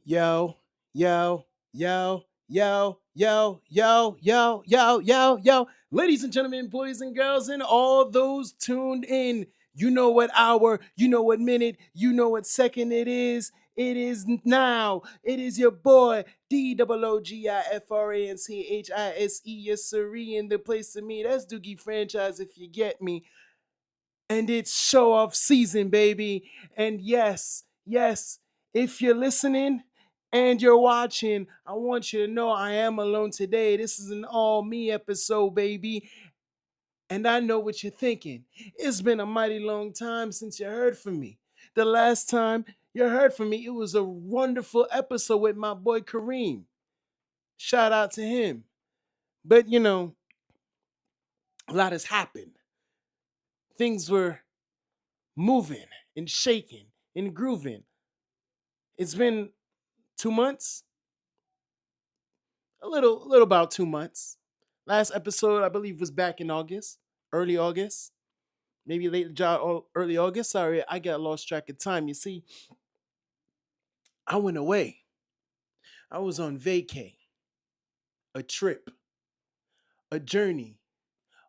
Yo, yo, yo, yo, yo, yo, yo, yo, yo, yo. Ladies and gentlemen, boys and girls, and all those tuned in. You know what hour, you know what minute, you know what second it is. It is now. It is your boy, DOOGIFRANCHISE, your Siri in the place to me. That's Doogie Franchise, if you get me. And it's show off season, baby. And yes, if you're listening and you're watching, I want you to know I am alone today. This is an all me episode, baby. And I know what you're thinking. It's been a mighty long time since you heard from me. The last time you heard from me, it was a wonderful episode with my boy Kareem. Shout out to him. But a lot has happened. Things were moving and shaking and grooving. It's been 2 months, a little about 2 months. Last episode, I believe, was back in August, early August, maybe late early August. Sorry, I got lost track of time. You see, I went away. I was on vacay, a trip, a journey,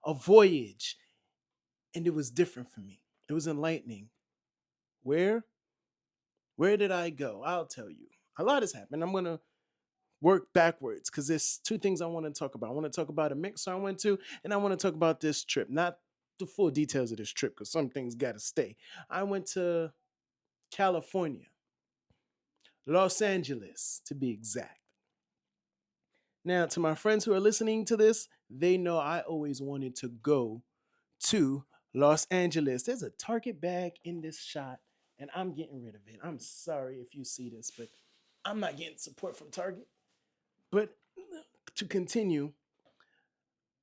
a voyage, and it was different for me. It was enlightening. Where? Where did I go? I'll tell you. A lot has happened. I'm gonna work backwards because there's two things I want to talk about. I want to talk about a mix I went to, and I want to talk about this trip. Not the full details of this trip because some things got to stay. I went to California, Los Angeles to be exact. Now, to my friends who are listening to this, they know I always wanted to go to Los Angeles. There's a Target bag in this shot, and I'm getting rid of it. I'm sorry if you see this, but I'm not getting support from Target. But to continue,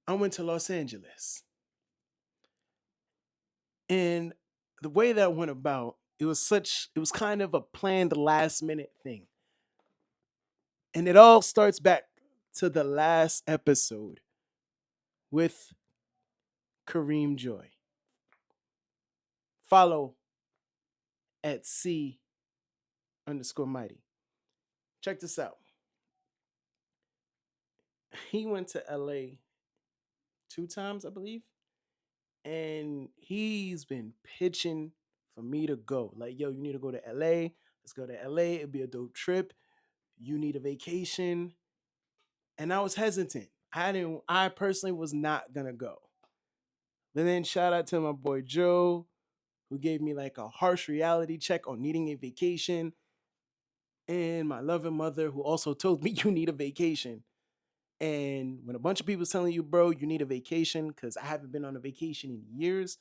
I went to Los Angeles. And the way that went about, it was kind of a planned last minute thing. And it all starts back to the last episode with Kareem Joy. Follow at C_mighty. Check this out. He went to LA 2 times, I believe. And he's been pitching for me to go. Like, yo, you need to go to LA. Let's go to LA. It'd be a dope trip. You need a vacation. And I was hesitant. I personally was not gonna go. But then shout out to my boy Joe, who gave me like a harsh reality check on needing a vacation. And my loving mother, who also told me you need a vacation. And when a bunch of people's telling you, bro, you need a vacation, because I haven't been on a vacation in years,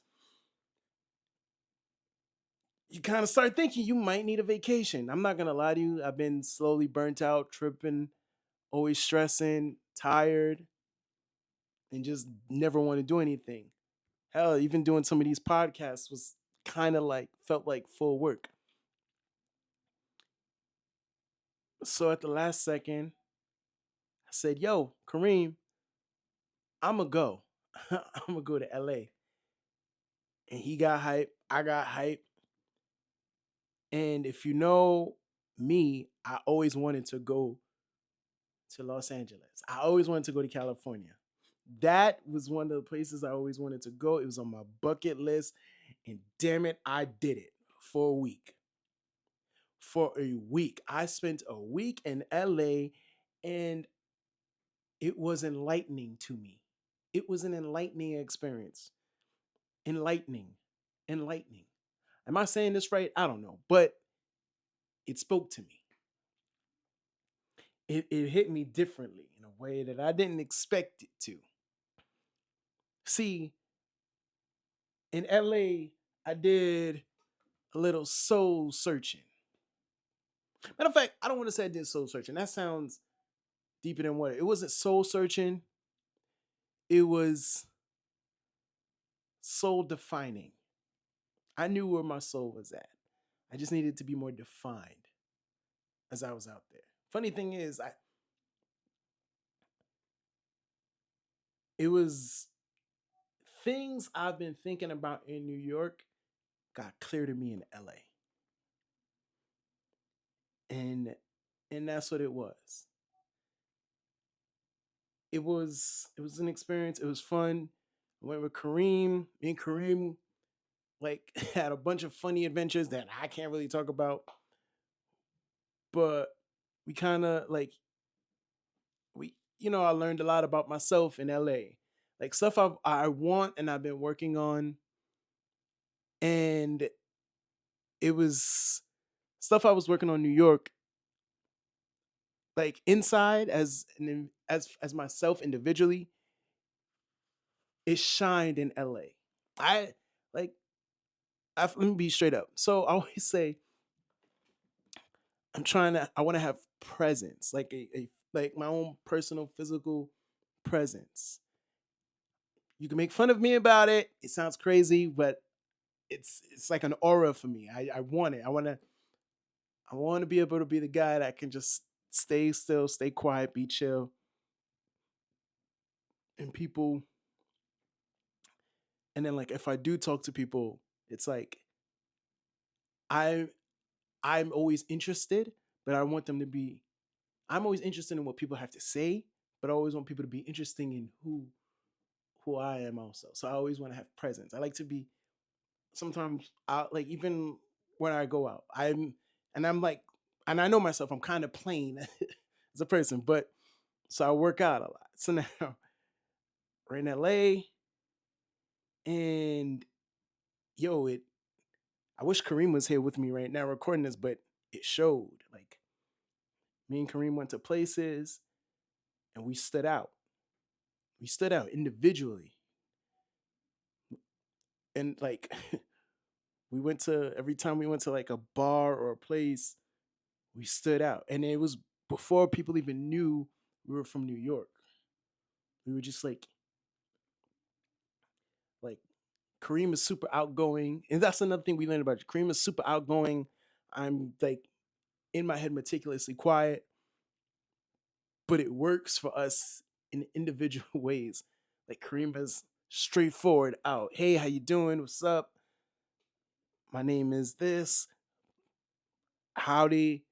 you kind of start thinking you might need a vacation. I'm not gonna lie to you. I've been slowly burnt out, tripping, always stressing, tired, and just never want to do anything. Hell, even doing some of these podcasts was kind of like felt like full work. So at the last second, I said, "Yo, Kareem, I'ma go. I'ma go to LA." And he got hype. I got hype. And if you know me, I always wanted to go to Los Angeles. I always wanted to go to California. That was one of the places I always wanted to go. It was on my bucket list. And damn it, I did it for a week. For a week. I spent a week in LA and it was enlightening to me. It was an enlightening experience. Enlightening. Enlightening. Am I saying this right? I don't know. But it spoke to me. It hit me differently in a way that I didn't expect it to. See, in LA, I did a little soul searching. Matter of fact, I don't want to say I did soul searching. That sounds deeper than what it wasn't soul searching. It was soul defining. I knew where my soul was at. I just needed to be more defined as I was out there. Funny thing is, I it was things I've been thinking about in New York got clear to me in LA. And and that's what it was. It was an experience. It was fun. I went with Kareem. Me and Kareem like had a bunch of funny adventures that I can't really talk about, but we kind of like I learned a lot about myself in LA. Like stuff I want and I've been working on, and it was stuff I was working on in New York, like inside as myself individually, it shined in LA. I like let me be straight up. So I always say I want to have presence, like like my own personal physical presence. You can make fun of me about it. It sounds crazy, but it's like an aura for me. I want it. I want to be able to be the guy that can just stay still, stay quiet, be chill, and people. And then like if I do talk to people, it's like I I'm always interested, but I want them to be. I'm always interested in what people have to say, but I always want people to be interested in who I am also. So I always want to have presence. I like to be sometimes I like even when I go out. I'm like and I know myself, I'm kind of plain as a person, but so I work out a lot. So now we're in LA and yo, it I wish Kareem was here with me right now recording this, but it showed. Like me and Kareem went to places and we stood out. We stood out individually. And like we went to every time we went to like a bar or a place, we stood out. And it was before people even knew we were from New York. We were just like Kareem is super outgoing. And that's another thing we learned about you. Kareem is super outgoing. I'm like in my head meticulously quiet, but it works for us in individual ways. Like Kareem is straightforward out. Hey, how you doing? What's up? My name is this. Howdy.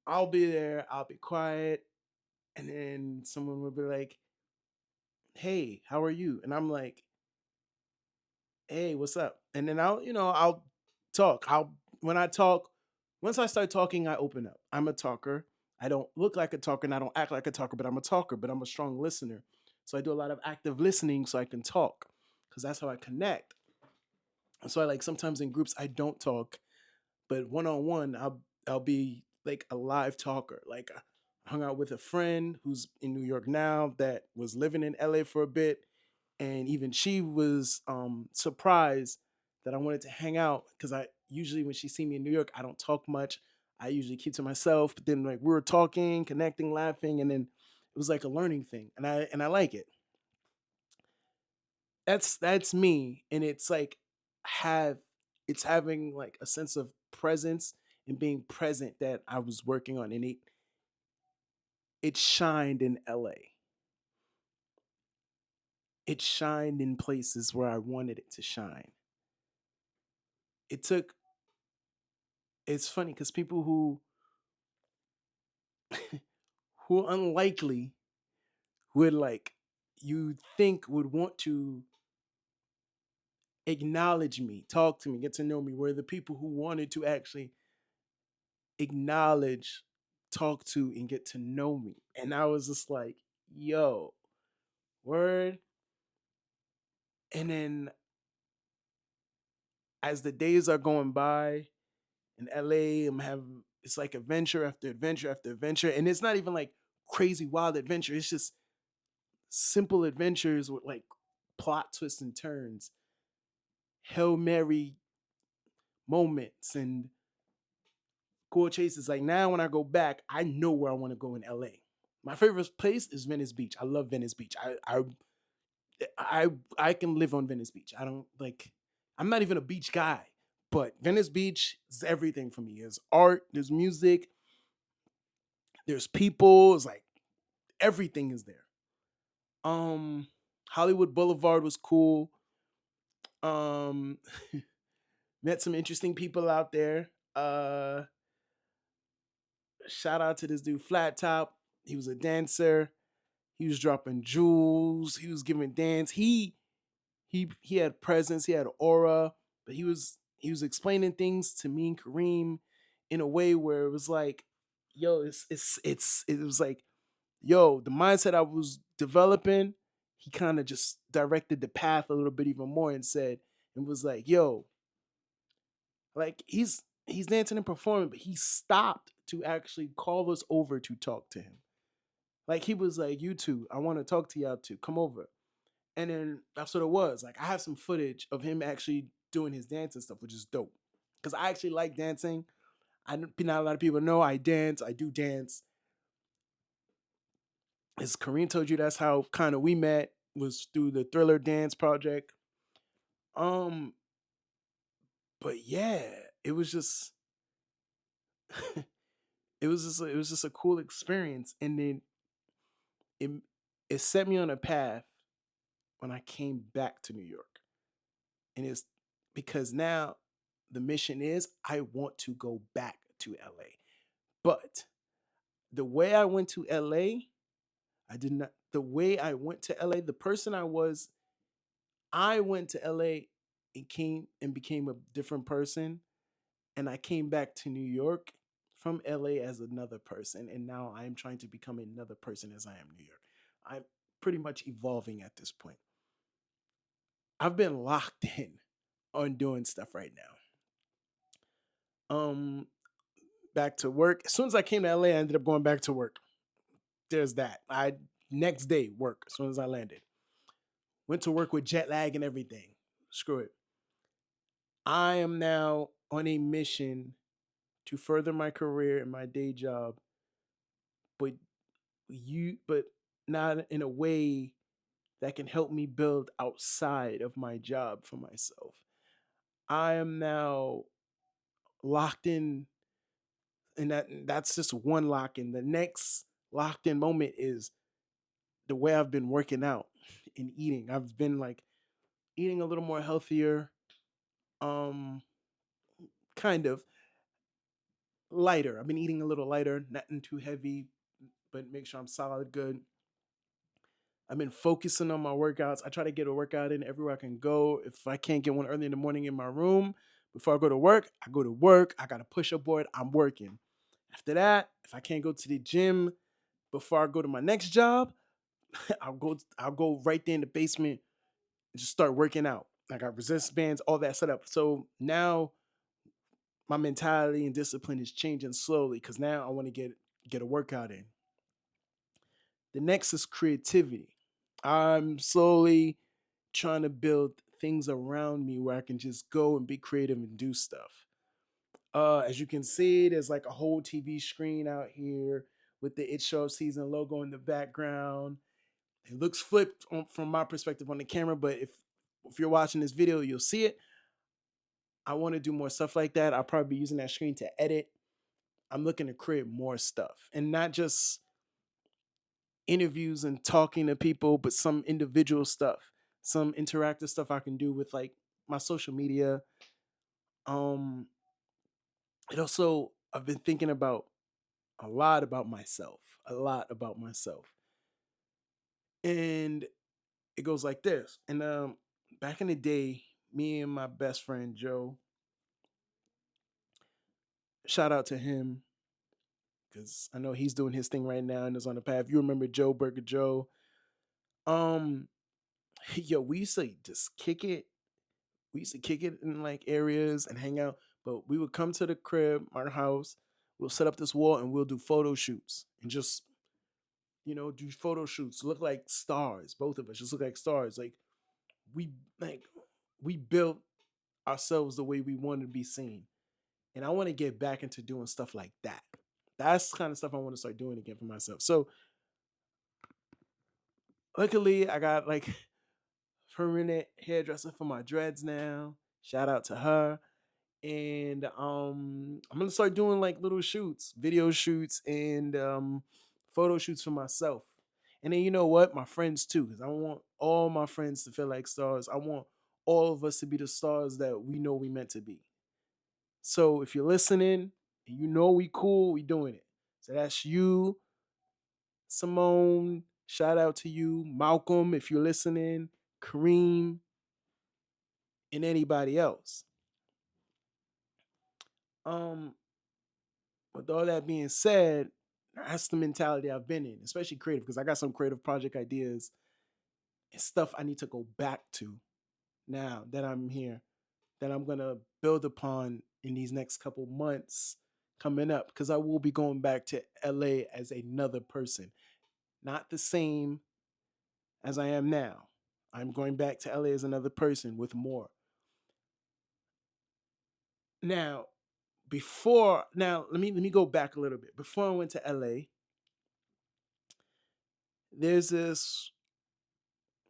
I'll be there. I'll be quiet. And then someone will be like, hey, how are you? And I'm like, hey, what's up? And then I'll talk. When I talk, once I start talking, I open up. I'm a talker. I don't look like a talker and I don't act like a talker, but I'm a talker, but I'm a strong listener. So I do a lot of active listening so I can talk because that's how I connect. And so I like sometimes in groups I don't talk, but one on one I'll be like a live talker. Like I hung out with a friend who's in New York now that was living in LA for a bit, and even she was surprised that I wanted to hang out because I usually when she see me in New York I don't talk much. I usually keep to myself. But then like we were talking, connecting, laughing, and then it was like a learning thing, and I like it. That's me, and it's like have it's having like a sense of presence and being present that I was working on, and it shined in LA. It shined in places where I wanted it to shine. It took it's funny because people who unlikely would like you think would want to acknowledge me, talk to me, get to know me, were the people who wanted to actually acknowledge, talk to, and get to know me. And I was just like, yo, word. And then as the days are going by in LA, I'm having it's like adventure after adventure after adventure. And it's not even like crazy wild adventure. It's just simple adventures with like plot twists and turns, Hail Mary moments and cool chases. Like now when I go back, I know where I want to go in LA. My favorite place is Venice Beach. I love Venice Beach. I I can live on Venice Beach. I don't like I'm not even a beach guy, but Venice Beach is everything for me. There's art, there's music, there's people, it's like everything is there. Um Hollywood Boulevard was cool. Um Met some interesting people out there. Shout out to this dude, Flat Top. He was a dancer. He was dropping jewels. He was giving dance. He had presence. He had aura. But he was explaining things to me and Kareem in a way where it was like, yo, it was like, yo, the mindset I was developing. He kind of just directed the path a little bit even more and said, and was like, yo, like he's dancing and performing, but he stopped to actually call us over to talk to him. Like he was like, "You two, I want to talk to y'all two. Come over." And then that's what it was. Like I have some footage of him actually doing his dancing stuff, which is dope. Because I actually like dancing. Not a lot of people know I dance. I do dance. As Kareem told you, that's how kind of we met was through the Thriller Dance Project. Um, but yeah, it was just it was just a cool experience, and then it it set me on a path when I came back to New York, and it's because now the mission is I want to go back to LA, but the way I went to LA, I did not. The way I went to LA, the person I went to LA and came and became a different person, and I came back to New York from LA as another person, and now I am trying to become another person as I am New York. I'm pretty much evolving at this point. I've been locked in on doing stuff right now. Back to work. As soon as I came to LA, I ended up going back to work. There's that. I next day work as soon as I landed. Went to work with jet lag and everything. Screw it. I am now on a mission to further my career in my day job, but but not in a way that can help me build outside of my job for myself. I am now locked in, and that's just one lock in. The next locked in moment is the way I've been working out and eating. I've been like eating a little more healthier, um, kind of lighter. I've been eating a little lighter, nothing too heavy, but make sure I'm solid good. I've been focusing on my workouts. I try to get a workout in everywhere I can go. If I can't get one early in the morning in my room before I go to work, I go to work. I got a push up board. I'm working. After that, if I can't go to the gym before I go to my next job, I'll go right there in the basement and just start working out. I got resistance bands, all that set up. So now my mentality and discipline is changing slowly because now I want to get a workout in. The next is creativity. I'm slowly trying to build things around me where I can just go and be creative and do stuff. As you can see, there's like a whole TV screen out here with the It Show season logo in the background. It looks flipped from my perspective on the camera, but if you're watching this video, you'll see it. I want to do more stuff like that. I'll probably be using that screen to edit. I'm looking to create more stuff and not just interviews and talking to people, but some individual stuff, some interactive stuff I can do with like my social media. Um, and also I've been thinking about a lot about myself, and it goes like this. And back in the day, me and my best friend Joe, shout out to him because I know he's doing his thing right now and is on the path. You remember Joe Burger Joe? Um, yo, we used to just kick it. We used to kick it in like areas and hang out. But we would come to the crib, our house. We'll set up this wall and we'll do photo shoots and just do photo shoots. Look like stars. Both of us just look like stars. We like we built ourselves the way we wanted to be seen. And I want to get back into doing stuff like that. That's the kind of stuff I want to start doing again for myself. So luckily I got like permanent hairdresser for my dreads now. Shout out to her. And I'm gonna start doing like little shoots, video shoots, and photo shoots for myself. And then you know what, my friends too, because I want all my friends to feel like stars. I want all of us to be the stars that we know we meant to be. So if you're listening and you know we cool, we doing it. So that's you, Simone. Shout out to you, Malcolm, if you're listening, Kareem, and anybody else. Um, with all that being said, that's the mentality I've been in, especially creative, because I got some creative project ideas and stuff I need to go back to now that I'm here, that I'm gonna build upon in these next couple months coming up, because I will be going back to LA as another person, not the same as I am now. I'm going back to LA as another person with more. Now, let me go back a little bit. Before I went to LA, there's this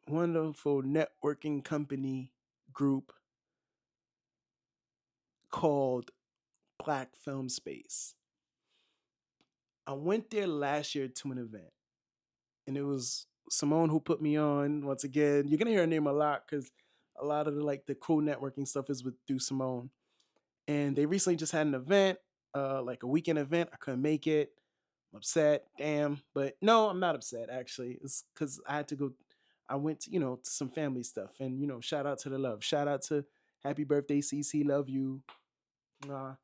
wonderful networking company group called Black Film Space. I went there last year to an event, and it was Simone who put me on. Once again, you're gonna hear her name a lot because a lot of the cool networking stuff is with through Simone. And they recently just had an event, like a weekend event. I couldn't make it. I'm upset, damn. But no, I'm not upset actually. It's because I had to go. I went to, to some family stuff, and shout out to the love. Shout out to happy birthday, CC. Love you. Uh,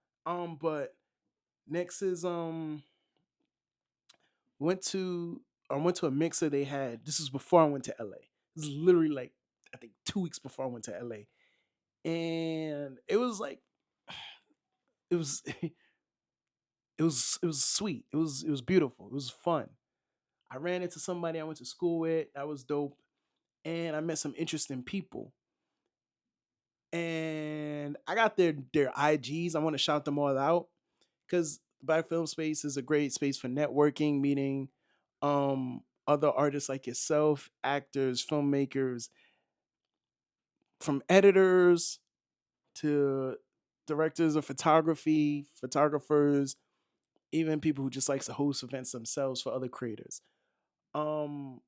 but next is went to I went to a mixer they had. This was before I went to LA. This is literally like I think 2 weeks before I went to LA, and it was like it was it was sweet. It was beautiful. It was fun. I ran into somebody I went to school with. That was dope, and I met some interesting people. And I got their IGs. I want to shout them all out because Black Film Space is a great space for networking, meeting other artists like yourself, actors, filmmakers, from editors to directors of photography, photographers, even people who just likes to host events themselves for other creators. Um,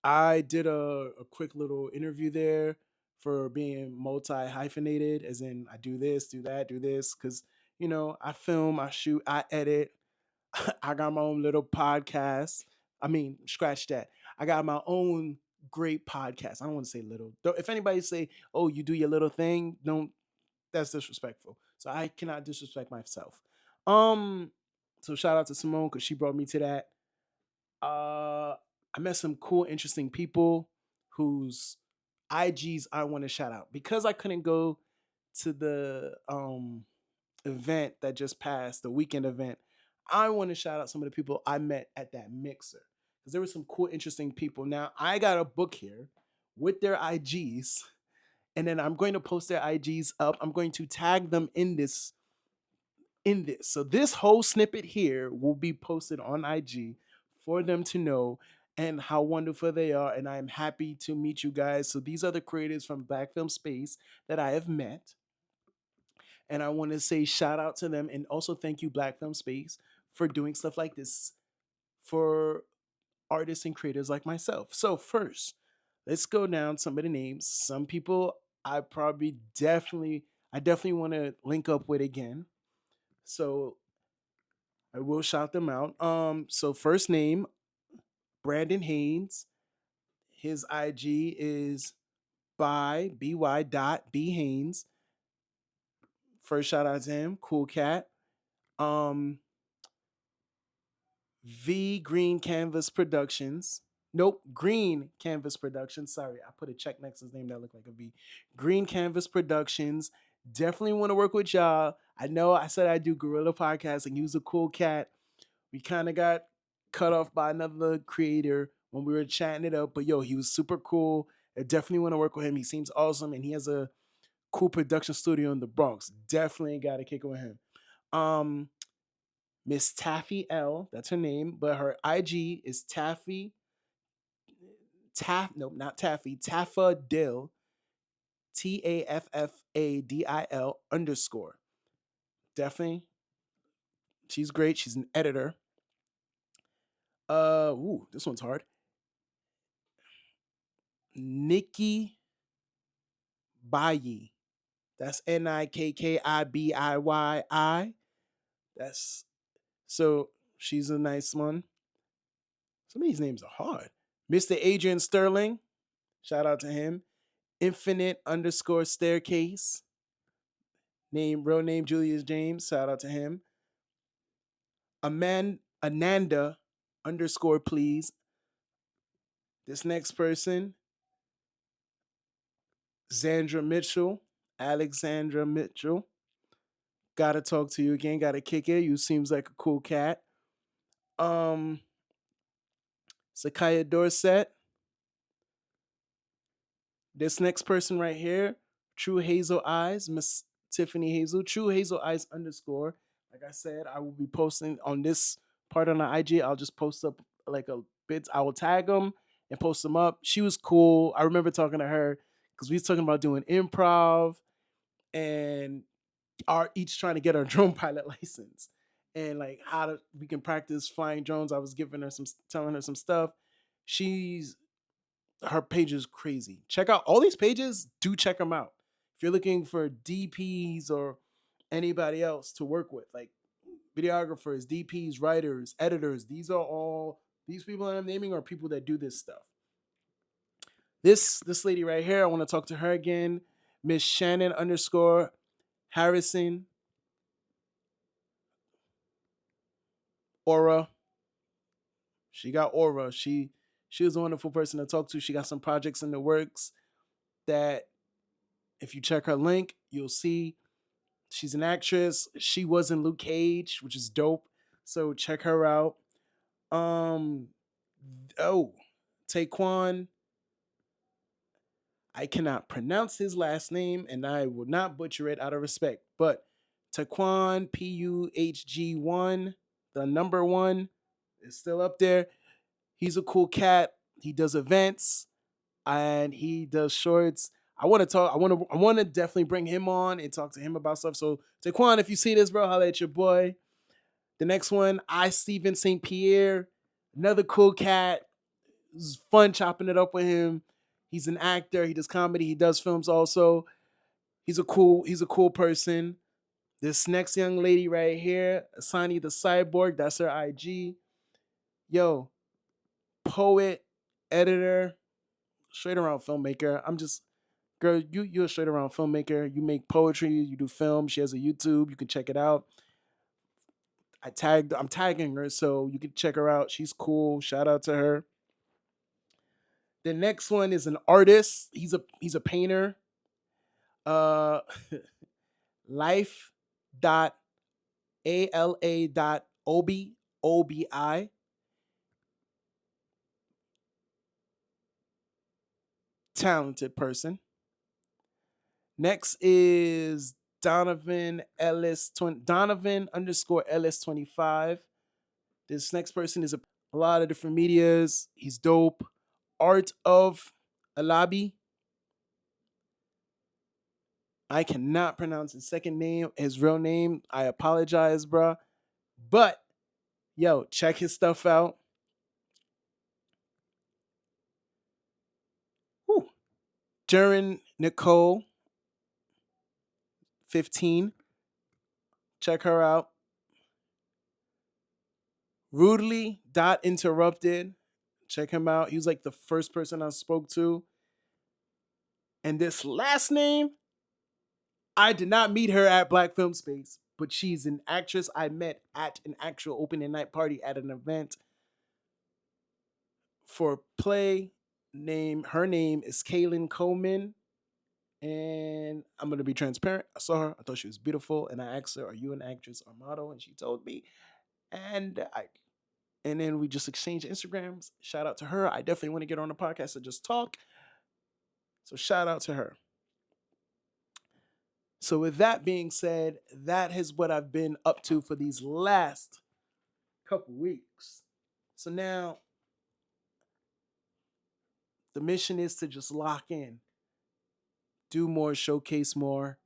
I did a quick little interview there for being multi hyphenated, as in I do this, do that, do this, because I film, I shoot, I edit. I got my own little podcast. I mean, scratch that. I got my own great podcast. I don't want to say little. If anybody say, "Oh, you do your little thing," don't. That's disrespectful. So I cannot disrespect myself. Um. So shout out to Simone because she brought me to that. I met some cool, interesting people whose IGs I want to shout out because I couldn't go to the event that just passed, the weekend event. I want to shout out some of the people I met at that mixer because there were some cool, interesting people. Now I got a book here with their IGs, and then I'm going to post their IGs up. I'm going to tag them in this. So this whole snippet here will be posted on IG for them to know and how wonderful they are. And I am happy to meet you guys. So these are the creators from Black Film Space that I have met. And I want to say shout out to them and also thank you, Black Film Space, for doing stuff like this for artists and creators like myself. So first, let's go down some of the names. Some people I definitely want to link up with again. So I will shout them out. So first name, Brandon Haynes. His IG is by dot B Haynes. First shout out to him. Cool cat. Um, V Green Canvas Productions. Nope, Green Canvas Productions. Sorry, I put a check next to his name that looked like a V. Green Canvas Productions. Definitely want to work with y'all. I know I said I do guerrilla podcasting. He was a cool cat. We kind of got cut off by another creator when we were chatting it up, but yo, he was super cool. I definitely want to work with him. He seems awesome, and he has a cool production studio in the Bronx. Definitely got to kick it with him. Um, Miss Taffy L, that's her name, but her IG is Taffy no, not Taffy, Taffadil, TAFFADIL underscore. Definitely, she's great. She's an editor. This one's hard. Nikki Bayi. That's NIKKIBIYI. That's So she's a nice one. Some of these names are hard. Mr. Adrian Sterling, shout out to him. Infinite underscore staircase, real name Julius James, shout out to him. Ananda underscore please. This next person, Zandra Mitchell, Alexandra Mitchell. Gotta talk to you again. Gotta kick it. You seems like a cool cat. Um, Sakaya Dorset. This next person right here, True Hazel Eyes, Miss Tiffany Hazel, True Hazel Eyes underscore. Like I said, I will be posting on this part on the IG. I'll just post up like a bit. I will tag them and post them up. She was cool. I remember talking to her because we was talking about doing improv and are each trying to get our drone pilot license and like we can practice flying drones. I was giving her telling her some stuff. She's Her page is crazy. Check out all these pages. Do check them out if you're looking for DPs or anybody else to work with, like videographers, DPs, writers, editors. These people that I'm naming are people that do this stuff. This lady right here, I want to talk to her again. Miss Shannon underscore Harrison Aura. She got aura. She was a wonderful person to talk to. She got some projects in the works that if you check her link, you'll see she's an actress. She was in Luke Cage, which is dope. So check her out. Um oh, Taekwon. I cannot pronounce his last name and I will not butcher it out of respect. But Taekwon PUHG1, the number one, is still up there. He's a cool cat. He does events and he does shorts. I want to talk. I want to definitely bring him on and talk to him about stuff. So Taekwon, if you see this, bro, holla at your boy. The next one, Steven St. Pierre, another cool cat. It was fun chopping it up with him. He's an actor. He does comedy. He does films also. He's a cool person. This next young lady right here, Asani the Cyborg, that's her IG. Yo, poet, editor, straight around filmmaker. I'm just girl, you're a straight around filmmaker. You make poetry, you do film. She has a YouTube. You can check it out. I'm tagging her so you can check her out. She's cool. Shout out to her. The next one is an artist. He's a painter. Uh life dot ala dot obi. Talented person. Next is Donovan underscore Ellis 25. This next person is a lot of different medias. He's dope. Art of Alabi. I cannot pronounce his second name, his real name. I apologize, bruh. But yo, check his stuff out. Whew. Jaren Nicole 15. Check her out. Rudely dot interrupted. Check him out. He was like the first person I spoke to. And this last name, I did not meet her at Black Film Space, but she's an actress I met at an actual opening night party at an event for play. Her name is Kaylin Coleman. And I'm gonna be transparent. I saw her. I thought she was beautiful, and I asked her, "Are you an actress or model?" And she told me. And then we just exchanged Instagrams. Shout out to her. I definitely want to get her on the podcast and just talk. So shout out to her. So with that being said, that is what I've been up to for these last couple weeks. So now the mission is to just lock in, do more, showcase more,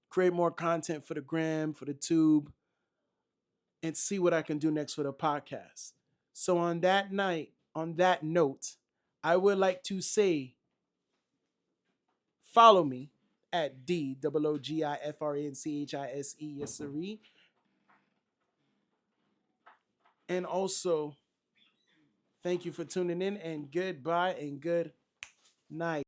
create more content for the gram, for the tube, and see what I can do next for the podcast. So on that note, I would like to say follow me at DOOGIFRANCHISE, yes sirree. And also, thank you for tuning in, and goodbye and good night.